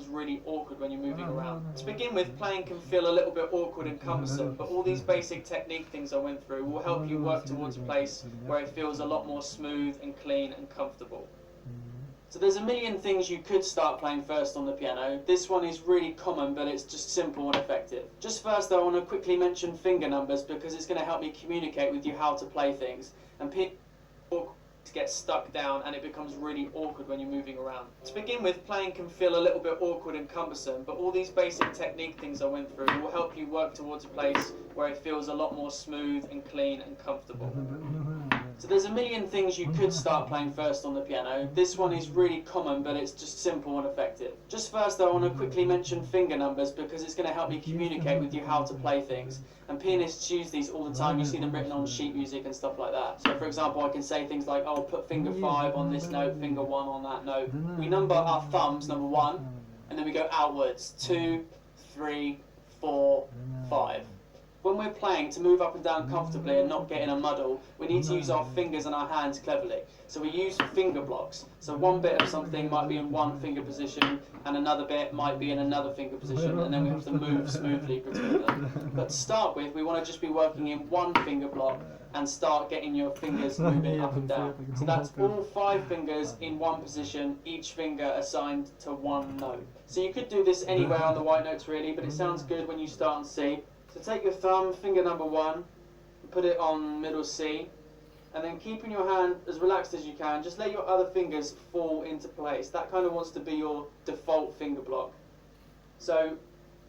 becomes really awkward when you're moving around. To begin with, playing can feel a little bit awkward and cumbersome, but all these basic technique things I went through will help you work towards a place where it feels a lot more smooth and clean and comfortable. So there's a million things you could start playing first on the piano. This one is really common, but it's just simple and effective. Just first though, I want to quickly mention finger numbers because it's going to help me communicate with you how to play things. And people get stuck down and it becomes really awkward when you're moving around. To begin with, playing can feel a little bit awkward and cumbersome, but all these basic technique things I went through will help you work towards a place where it feels a lot more smooth and clean and comfortable. So there's a million things you could start playing first on the piano. This one is really common, but it's just simple and effective. Just first though, I want to quickly mention finger numbers because it's going to help me communicate with you how to play things. And pianists use these all the time. You see them written on sheet music and stuff like that. So for example, I can say things like, oh, put finger 5 on this note, finger 1 on that note. We number our thumbs, number 1, and then we go outwards, 2, 3, 4, 5. When we're playing, to move up and down comfortably and not get in a muddle, we need to use our fingers and our hands cleverly. So we use finger blocks. So one bit of something might be in one finger position, and another bit might be in another finger position, and then we have to move smoothly between them. But to start with, we want to just be working in one finger block and start getting your fingers moving up and down. So that's all 5 fingers in one position, each finger assigned to one note. So you could do this anywhere on the white notes really, but it sounds good when you start on C. So take your thumb, finger number 1, put it on middle C, and then keeping your hand as relaxed as you can, just let your other fingers fall into place. That kind of wants to be your default finger block. So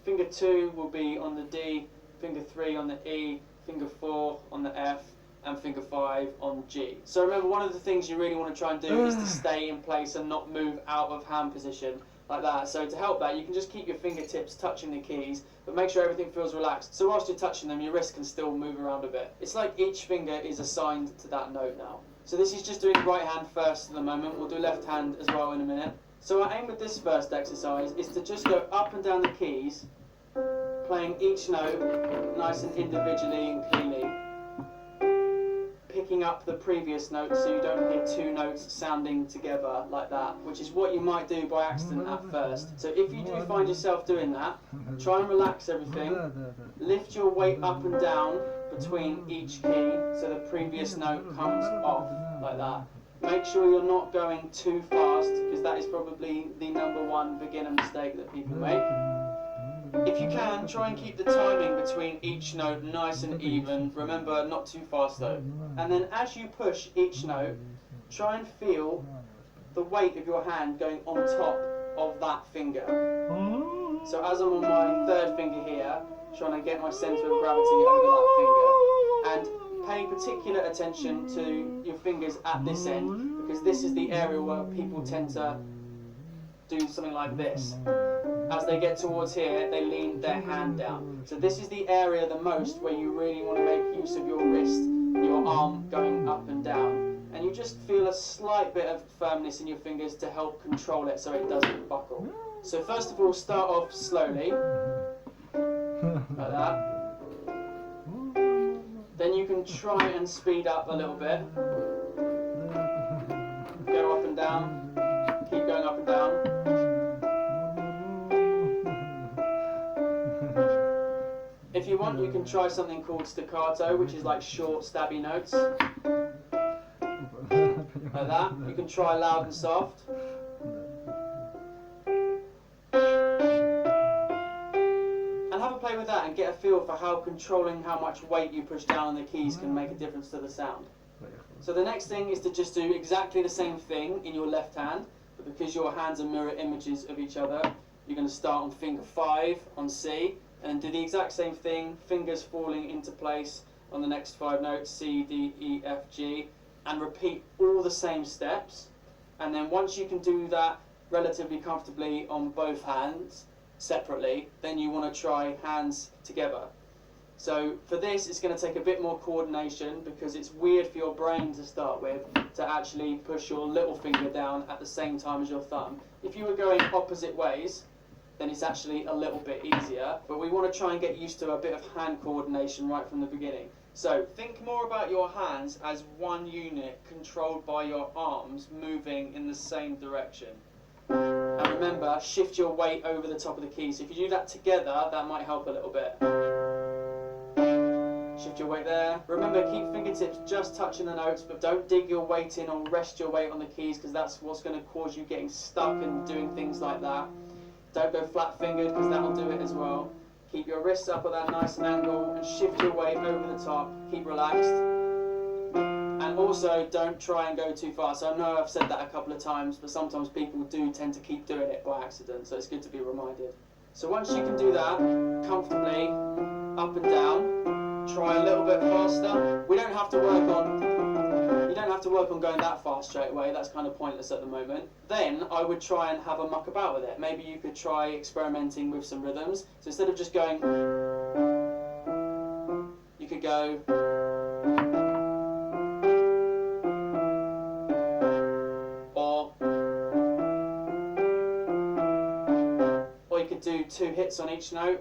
finger 2 will be on the D, finger 3 on the E, finger 4 on the F, and finger 5 on G. So remember, one of the things you really want to try and do is to stay in place and not move out of hand position like that. So to help that, you can just keep your fingertips touching the keys, but make sure everything feels relaxed. So whilst you're touching them, your wrist can still move around a bit. It's like each finger is assigned to that note now. So this is just doing right hand first at the moment. We'll do left hand as well in a minute. So our aim with this first exercise is to just go up and down the keys, playing each note nice and individually and cleanly, picking up the previous note so you don't hear 2 notes sounding together like that, which is what you might do by accident at first. So if you do find yourself doing that, try and relax everything, lift your weight up and down between each key so the previous note comes off like that. Make sure you're not going too fast because that is probably the #1 beginner mistake that people make. If you can, try and keep the timing between each note nice and even. Remember, not too fast though. And then as you push each note, try and feel the weight of your hand going on top of that finger. So as I'm on my 3rd finger here, trying to get my centre of gravity over that finger. And pay particular attention to your fingers at this end, because this is the area where people tend to do something like this. As they get towards here, they lean their hand down. So this is the area the most where you really want to make use of your wrist, your arm going up and down. And you just feel a slight bit of firmness in your fingers to help control it so it doesn't buckle. So first of all, start off slowly, like that. Then you can try and speed up a little bit. Go up and down, keep going up and down. If you want, you can try something called staccato, which is like short, stabby notes. Like that. You can try loud and soft. And have a play with that and get a feel for how controlling how much weight you push down on the keys can make a difference to the sound. So the next thing is to just do exactly the same thing in your left hand, but because your hands are mirror images of each other, you're going to start on finger 5 on C, and do the exact same thing, fingers falling into place on the next 5 notes, C, D, E, F, G, and repeat all the same steps. And then once you can do that relatively comfortably on both hands, separately, then you want to try hands together. So for this, it's going to take a bit more coordination because it's weird for your brain to start with to actually push your little finger down at the same time as your thumb. If you were going opposite ways, then it's actually a little bit easier, but we want to try and get used to a bit of hand coordination right from the beginning. So think more about your hands as one unit controlled by your arms moving in the same direction. And And remember, shift your weight over the top of the keys. So if you do that together, that might help a little bit. Shift your weight there. Remember, keep fingertips just touching the notes, but don't dig your weight in or rest your weight on the keys, because that's what's going to cause you getting stuck and doing things like that. Don't go flat-fingered, because that will do it as well. Keep your wrists up at that nice angle and shift your weight over the top. Keep relaxed. And also, don't try and go too fast. I know I've said that a couple of times, but sometimes people do tend to keep doing it by accident, so it's good to be reminded. So once you can do that comfortably, up and down, try a little bit faster. You don't have to work on going that fast straight away. That's kind of pointless at the moment. Then I would try and have a muck about with it. Maybe you could try experimenting with some rhythms. So instead of just going, you could go, or you could do 2 hits on each note.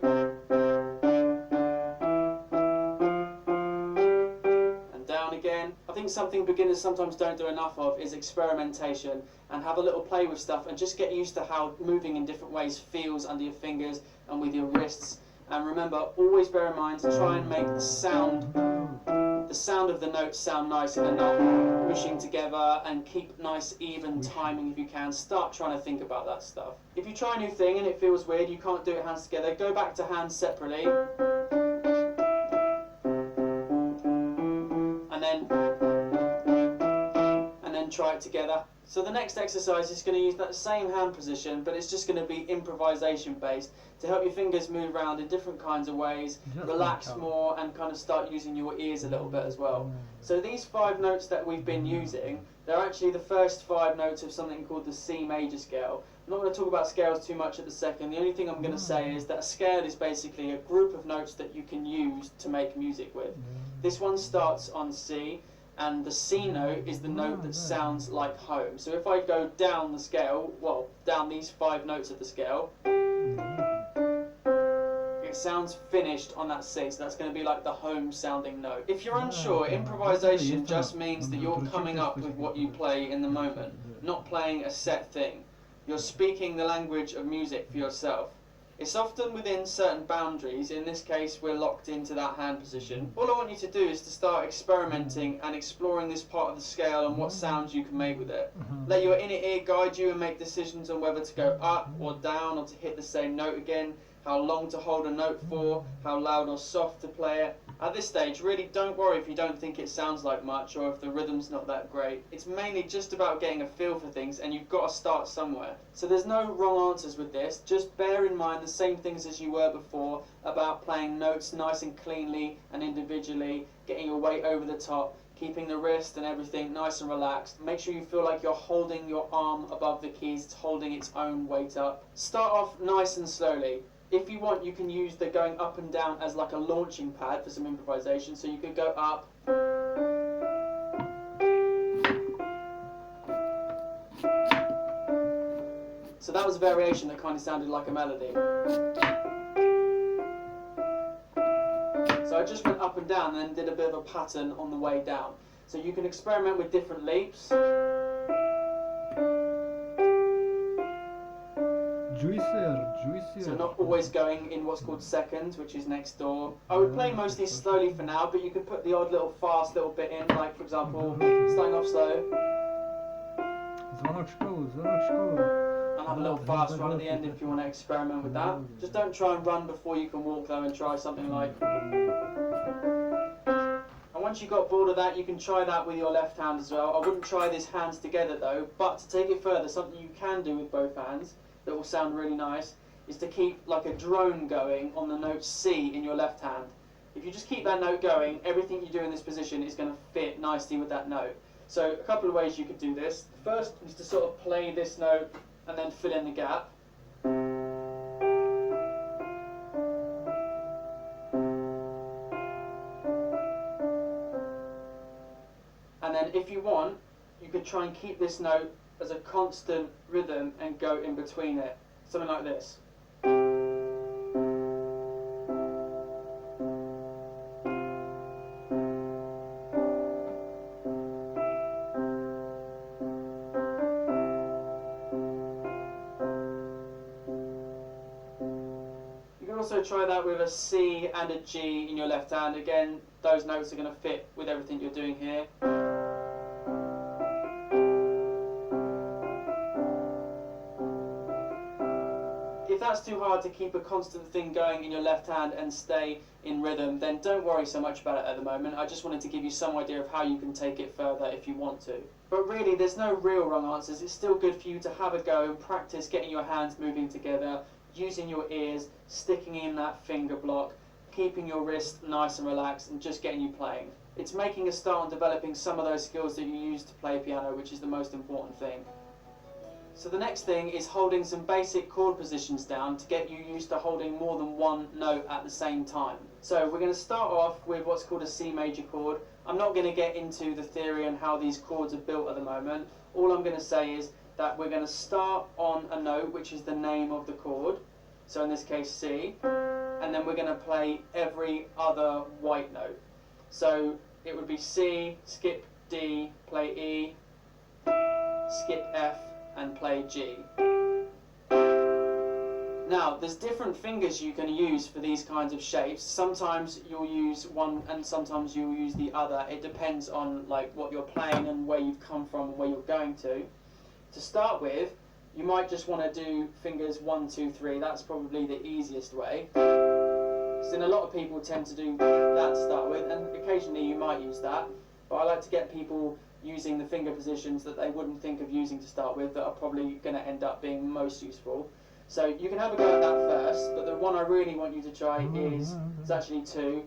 I think something beginners sometimes don't do enough of is experimentation, and have a little play with stuff and just get used to how moving in different ways feels under your fingers and with your wrists. And remember, always bear in mind to try and make the sound of the notes sound nice and not mushing together, and keep nice even timing if you can. Start trying to think about that stuff. If you try a new thing and it feels weird, you can't do it hands together, go back to hands separately. And then try it together. So the next exercise is going to use that same hand position, but it's just going to be improvisation based to help your fingers move around in different kinds of ways, relax more, and kind of start using your ears a little bit as well. So these 5 notes that we've been using, they're actually the first 5 notes of something called the C major scale. I'm not going to talk about scales too much at the second. The only thing I'm going to say is that a scale is basically a group of notes that you can use to make music with. This one starts on C, and the C note is the note that sounds like home. So if I go down the scale, well, down these 5 notes of the scale, it sounds finished on that C, so that's going to be like the home sounding note. If you're unsure, improvisation just means that you're coming up with what you play in the moment, not playing a set thing. You're speaking the language of music for yourself. It's often within certain boundaries. In this case, we're locked into that hand position. All I want you to do is to start experimenting and exploring this part of the scale and what sounds you can make with it. Let your inner ear guide you and make decisions on whether to go up or down, or to hit the same note again, how long to hold a note for, how loud or soft to play it. At this stage, really don't worry if you don't think it sounds like much or if the rhythm's not that great. It's mainly just about getting a feel for things, and you've got to start somewhere. So there's no wrong answers with this. Just bear in mind the same things as you were before about playing notes nice and cleanly and individually, getting your weight over the top, keeping the wrist and everything nice and relaxed. Make sure you feel like you're holding your arm above the keys, it's holding its own weight up. Start off nice and slowly. If you want, you can use the going up and down as like a launching pad for some improvisation. So you could go up, so that was a variation that kind of sounded like a melody. So I just went up and down and then did a bit of a pattern on the way down. So you can experiment with different leaps. So not always going in what's called seconds, which is next door. I would play mostly slowly for now, but you could put the odd little fast little bit in, like for example, starting off slow. And have a little fast run at the end if you want to experiment with that. Just don't try and run before you can walk though, and try something like... And once you got bored of that, you can try that with your left hand as well. I wouldn't try this hands together though, but to take it further, something you can do with both hands that will sound really nice is to keep like a drone going on the note C in your left hand. If you just keep that note going, everything you do in this position is going to fit nicely with that note. So a couple of ways you could do this. The first is to sort of play this note and then fill in the gap. And then if you want, you could try and keep this note as a constant rhythm and go in between it. Something like this. also try that with a C and a G in your left hand. Again, those notes are going to fit with everything you're doing here. If that's too hard to keep a constant thing going in your left hand and stay in rhythm, then don't worry so much about it at the moment. I just wanted to give you some idea of how you can take it further if you want to. But really, there's no real wrong answers. It's still good for you to have a go and practice getting your hands moving together, using your ears, sticking in that finger block, keeping your wrist nice and relaxed, and just getting you playing. It's making a start on developing some of those skills that you use to play piano, which is the most important thing. So the next thing is holding some basic chord positions down to get you used to holding more than one note at the same time. So we're going to start off with what's called a C major chord. I'm not going to get into the theory and how these chords are built at the moment. All I'm going to say is that we're going to start on a note which is the name of the chord, so in this case C, and then we're going to play every other white note. So it would be C, skip D, play E, skip F, and play G. Now, there's different fingers you can use for these kinds of shapes. Sometimes you'll use one and sometimes you'll use the other. It depends on like what you're playing and where you've come from and where you're going to. To start with, you might just want to do fingers 1, 2, 3. That's probably the easiest way. So then a lot of people tend to do that to start with, and occasionally you might use that. But I like to get people using the finger positions that they wouldn't think of using to start with that are probably going to end up being most useful. So you can have a go at that first, but the one I really want you to try is, it's actually 2.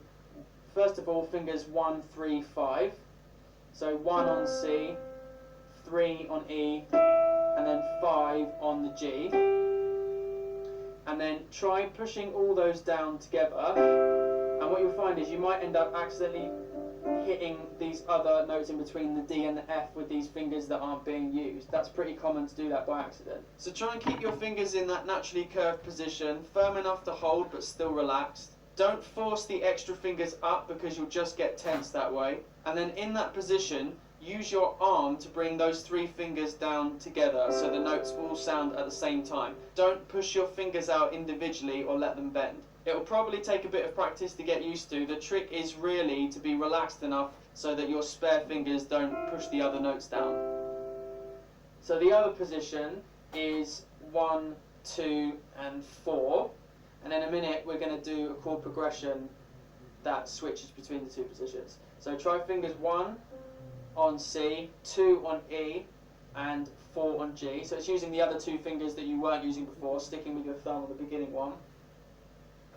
First of all, fingers 1, 3, 5. So 1 on C, 3 on E, and then 5 on the G. And then try pushing all those down together, and what you'll find is you might end up accidentally hitting these other notes in between the D and the F with these fingers that aren't being used. That's pretty common to do that by accident. So try and keep your fingers in that naturally curved position, firm enough to hold but still relaxed. Don't force the extra fingers up because you'll just get tense that way. And then in that position, use your arm to bring those 3 fingers down together so the notes all sound at the same time. Don't push your fingers out individually or let them bend. It will probably take a bit of practice to get used to. The trick is really to be relaxed enough so that your spare fingers don't push the other notes down. So the other position is 1, 2, and 4. And in a minute we're going to do a chord progression that switches between the 2 positions. So try fingers 1 on C, 2 on E, and 4 on G. So it's using the other 2 fingers that you weren't using before, sticking with your thumb on the beginning one.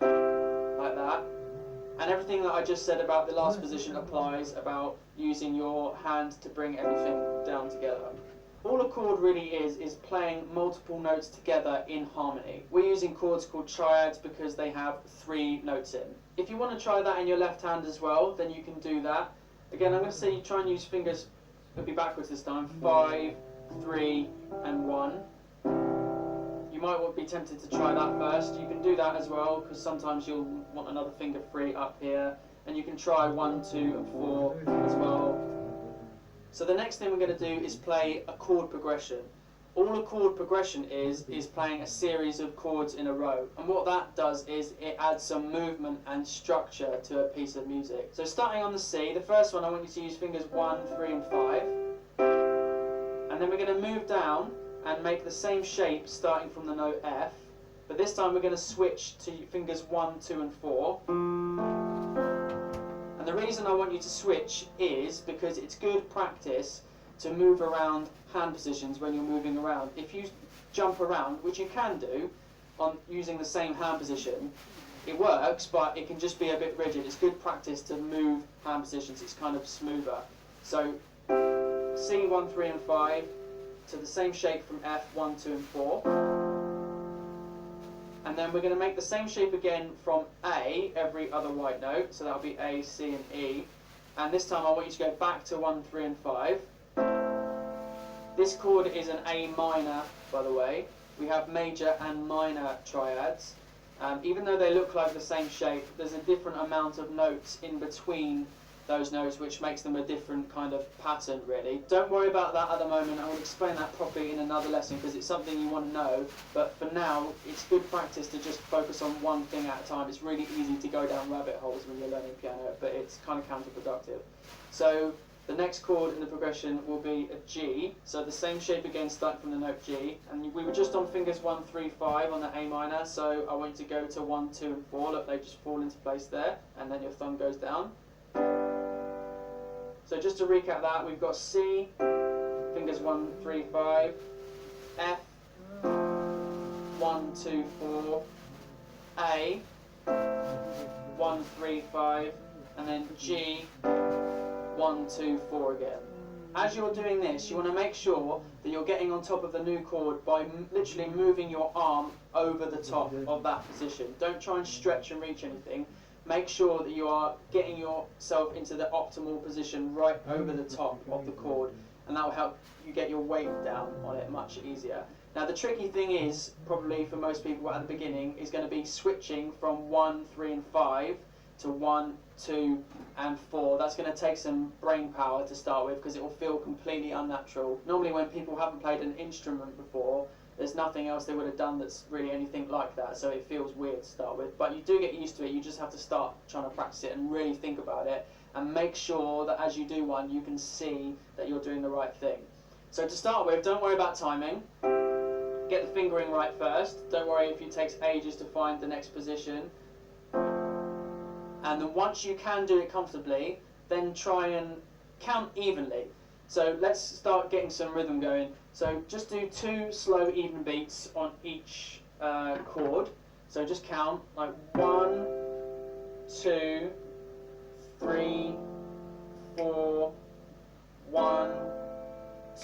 Like that. And everything that I just said about the last position applies about using your hand to bring everything down together. All a chord really is playing multiple notes together in harmony. We're using chords called triads because they have 3 notes in. If you want to try that in your left hand as well, then you can do that. Again, I'm going to say you try and use fingers, it'll be backwards this time, 5, 3, and 1. You might be tempted to try that first. You can do that as well, because sometimes you'll want another finger free up here. And you can try 1, 2, and 4 as well. So the next thing we're going to do is play a chord progression. All a chord progression is playing a series of chords in a row. And what that does is it adds some movement and structure to a piece of music. So starting on the C, the first one I want you to use fingers 1, 3, and 5. And then we're going to move down and make the same shape starting from the note F, but this time we're going to switch to fingers 1, 2, and 4. And the reason I want you to switch is because it's good practice to move around hand positions when you're moving around. If you jump around, which you can do on using the same hand position, it works, but it can just be a bit rigid. It's good practice to move hand positions. It's kind of smoother. So C, 1, 3, and 5. To the same shape from F, 1, 2, and 4. And then we're going to make the same shape again from A, every other white note. So that'll be A, C, and E. And this time I want you to go back to 1, 3, and 5. This chord is an A minor, by the way. We have major and minor triads. Even though they look like the same shape, there's a different amount of notes in between those notes, which makes them a different kind of pattern really. Don't worry about that at the moment. I will explain that properly in another lesson because it's something you want to know, but for now it's good practice to just focus on one thing at a time. It's really easy to go down rabbit holes when you're learning piano, but it's kind of counterproductive. So the next chord in the progression will be a G, so the same shape again, starting from the note G, and we were just on fingers 1, 3, 5 on the A minor, so I want you to go to 1, 2 and 4, look, they just fall into place there, and then your thumb goes down. So just to recap that, we've got C, fingers 1, 3, 5, F, 1, 2, 4, A, 1, 3, 5, and then G, 1, 2, 4 again. As you're doing this, you want to make sure that you're getting on top of the new chord by literally moving your arm over the top of that position. Don't try and stretch and reach anything. Make sure that you are getting yourself into the optimal position right over the top of the chord, and that will help you get your weight down on it much easier. Now the tricky thing is, probably for most people at the beginning, is going to be switching from 1, 3 and 5 to 1, 2 and 4. That's going to take some brain power to start with because it will feel completely unnatural. Normally when people haven't played an instrument before, there's nothing else they would have done that's really anything like that, so it feels weird to start with. But you do get used to it. You just have to start trying to practice it and really think about it and make sure that as you do one you can see that you're doing the right thing. So to start with, don't worry about timing. Get the fingering right first. Don't worry if it takes ages to find the next position. And then once you can do it comfortably, then try and count evenly. So let's start getting some rhythm going. So just do 2 slow even beats on each chord. So just count like 1, 2, 3, 4, 1,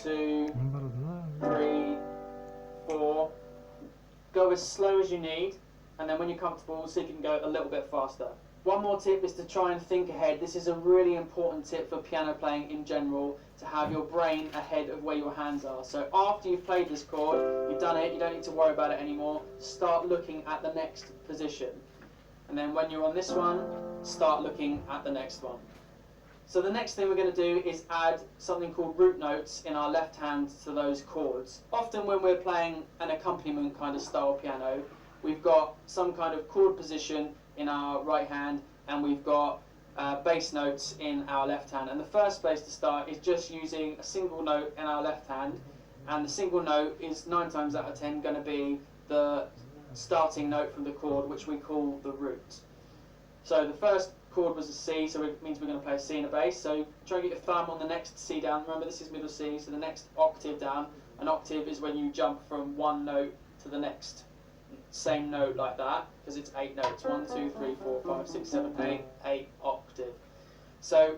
2, 3, 4. Go as slow as you need, and then when you're comfortable, see if you can go a little bit faster. One more tip is to try and think ahead. This is a really important tip for piano playing in general, to have your brain ahead of where your hands are. So after you've played this chord, you've done it, you don't need to worry about it anymore, start looking at the next position. And then when you're on this one, start looking at the next one. So the next thing we're going to do is add something called root notes in our left hand to those chords. Often when we're playing an accompaniment kind of style piano, we've got some kind of chord position in our right hand, and we've got bass notes in our left hand. And the first place to start is just using a single note in our left hand, and the single note is 9 times out of 10 going to be the starting note from the chord, which we call the root. So the first chord was a C, so it means we're going to play a C and a bass. So try and get your thumb on the next C down. Remember, this is middle C, so the next octave down. An octave is when you jump from one note to the next same note like that, because it's 8 notes. 1, 2, 3, 4, 5, 6, 7, 8. 8 octave. So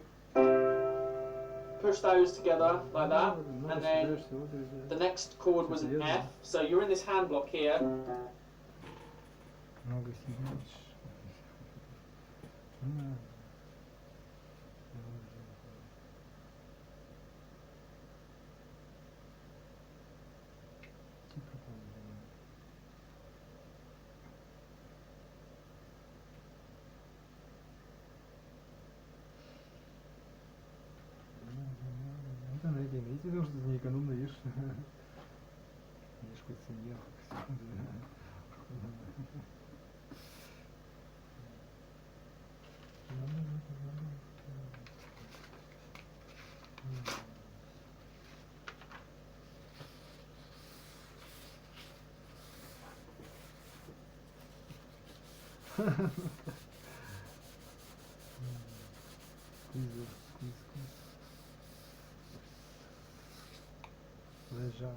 push those together like that, and then the next chord was an F. So you're in this hand block here. Видите, что это неэкономно, видишь? Видишь, какой ценник. Lejar.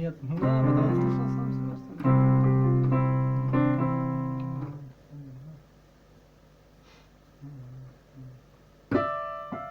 нет. Ну да, потому что